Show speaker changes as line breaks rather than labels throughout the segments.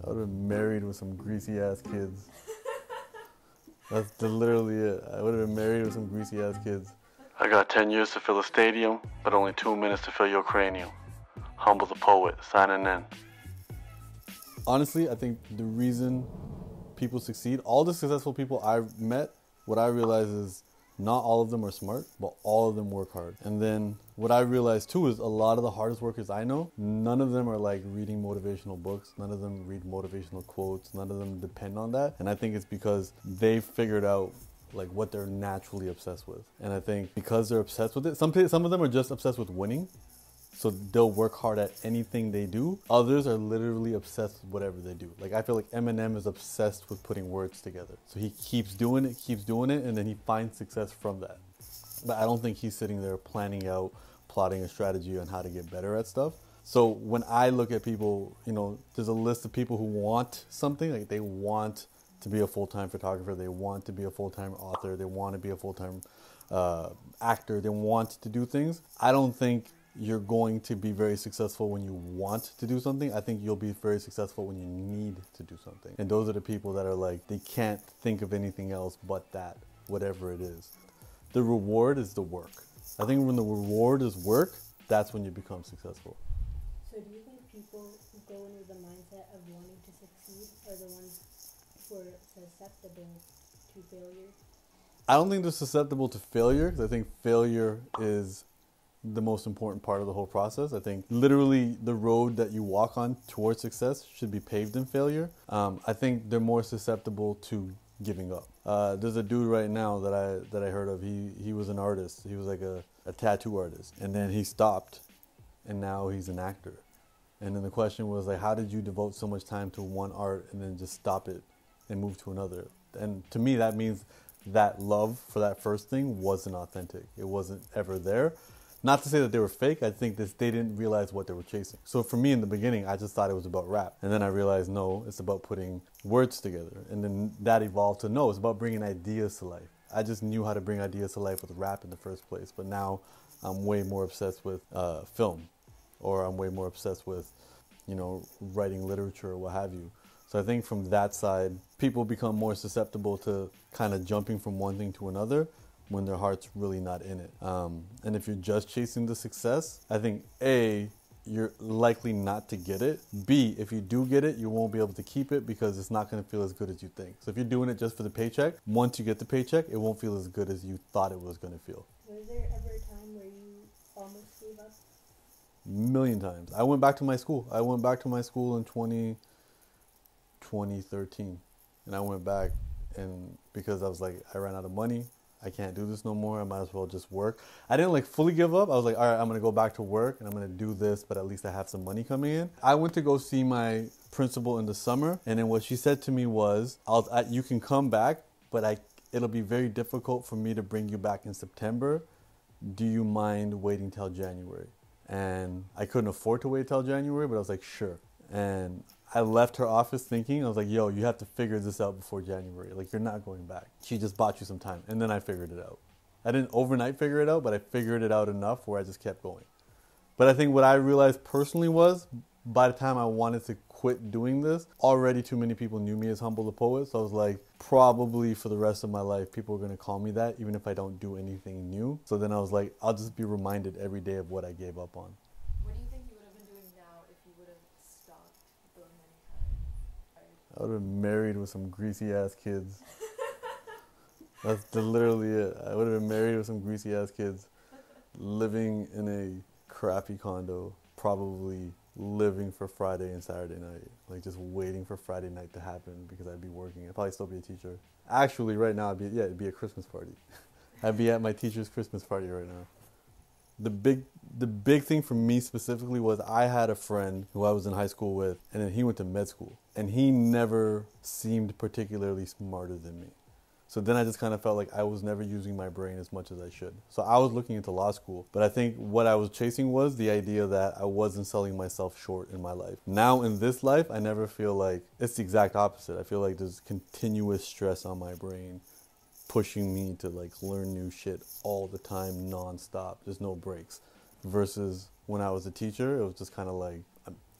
I would have been married with some greasy ass kids. That's literally it. I would have been married with some greasy ass kids. I got 10 years to fill a stadium, but only 2 minutes to fill your cranium. Humble the poet, signing in. Honestly, I think the reason people succeed, all the successful people I've met, what I realize is not all of them are smart, but all of them work hard. And then what I realized too is a lot of the hardest workers I know, none of them are like reading motivational books. None of them read motivational quotes. None of them depend on that. And I think it's because they figured out like what they're naturally obsessed with. And I think because they're obsessed with it, some of them are just obsessed with winning. So they'll work hard at anything they do. Others are literally obsessed with whatever they do. Like I feel like Eminem is obsessed with putting words together. So he keeps doing it, and then he finds success from that. But I don't think he's sitting there planning out, plotting a strategy on how to get better at stuff. So when I look at people, you know, there's a list of people who want something, like they want to be a full-time photographer, they want to be a full-time author, they want to be a full-time actor, they want to do things. I don't think you're going to be very successful when you want to do something. I think you'll be very successful when you need to do something. And those are the people that are like, they can't think of anything else but that, whatever it is. The reward is the work. I think when the reward is work, that's when you become successful.
So do you think people who go in with the mindset of wanting to succeed are the ones who are susceptible to failure?
I don't think they're susceptible to failure, because I think failure is the most important part of the whole process. I think literally the road that you walk on towards success should be paved in failure. I think they're more susceptible to giving up. There's a dude right now that I heard of. He was an artist. He was like a tattoo artist, and then he stopped, and now he's an actor. And then the question was like, how did you devote so much time to one art and then just stop it and move to another? And to me, that means that love for that first thing wasn't authentic. It wasn't ever there. Not to say that they were fake. I think that they didn't realize what they were chasing. So for me in the beginning, I just thought it was about rap. And then I realized, no, it's about putting words together. And then that evolved to, no, it's about bringing ideas to life. I just knew how to bring ideas to life with rap in the first place. But now I'm way more obsessed with film. Or I'm way more obsessed with, you know, writing literature or what have you. So I think from that side, people become more susceptible to kind of jumping from one thing to another when their heart's really not in it. And if you're just chasing the success, I think A, you're likely not to get it. B, if you do get it, you won't be able to keep it because it's not going to feel as good as you think. So if you're doing it just for the paycheck, once you get the paycheck, it won't feel as good as you thought it was going to feel.
Was there ever a time where you almost gave up?
Million times. I went back to my school. I went back to my school in 2013. And I went back and because I was like, I ran out of money. I can't do this no more. I might as well just work. I didn't like fully give up. I was like, all right, I'm going to go back to work and I'm going to do this, but at least I have some money coming in. I went to go see my principal in the summer. And then what she said to me was, you can come back, but it'll be very difficult for me to bring you back in September. Do you mind waiting till January? And I couldn't afford to wait till January, but I was like, sure. And I left her office thinking, I was like, yo, you have to figure this out before January. Like, you're not going back. She just bought you some time. And then I figured it out. I didn't overnight figure it out, but I figured it out enough where I just kept going. But I think what I realized personally was, by the time I wanted to quit doing this, already too many people knew me as Humble the Poet. So I was like, probably for the rest of my life, people are going to call me that, even if I don't do anything new. So then I was like, I'll just be reminded every day of what I gave up on.
What do you think you would have been doing now if you would have stopped the many times?
I would have been married with some greasy ass kids. That's literally it. I would have been married with some greasy ass kids, living in a crappy condo, probably living for Friday and Saturday night, like just waiting for Friday night to happen because I'd be working. I'd probably still be a teacher. Actually, right now, it'd be a Christmas party. I'd be at my teacher's Christmas party right now. The big thing for me specifically was I had a friend who I was in high school with, and then he went to med school, and he never seemed particularly smarter than me. So then I just kind of felt like I was never using my brain as much as I should. So I was looking into law school, but I think what I was chasing was the idea that I wasn't selling myself short in my life. Now in this life, I never feel like, it's the exact opposite. I feel like there's continuous stress on my brain, pushing me to like learn new shit all the time, nonstop. There's no breaks. Versus when I was a teacher, it was just kind of like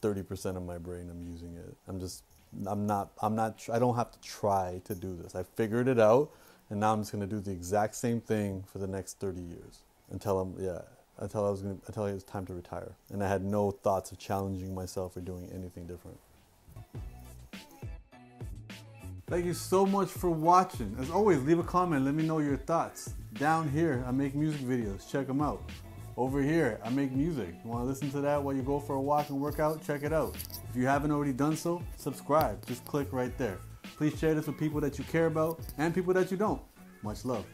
30% of my brain, I'm using it. I'm just I don't have to try to do this. I figured it out, and now I'm just going to do the exact same thing for the next 30 years until it was time to retire. And I had no thoughts of challenging myself or doing anything different. Thank you so much for watching. As always, leave a comment. Let me know your thoughts. Down here, I make music videos. Check them out. Over here, I make music. You want to listen to that while you go for a walk and work out? Check it out. If you haven't already done so, subscribe. Just click right there. Please share this with people that you care about and people that you don't. Much love.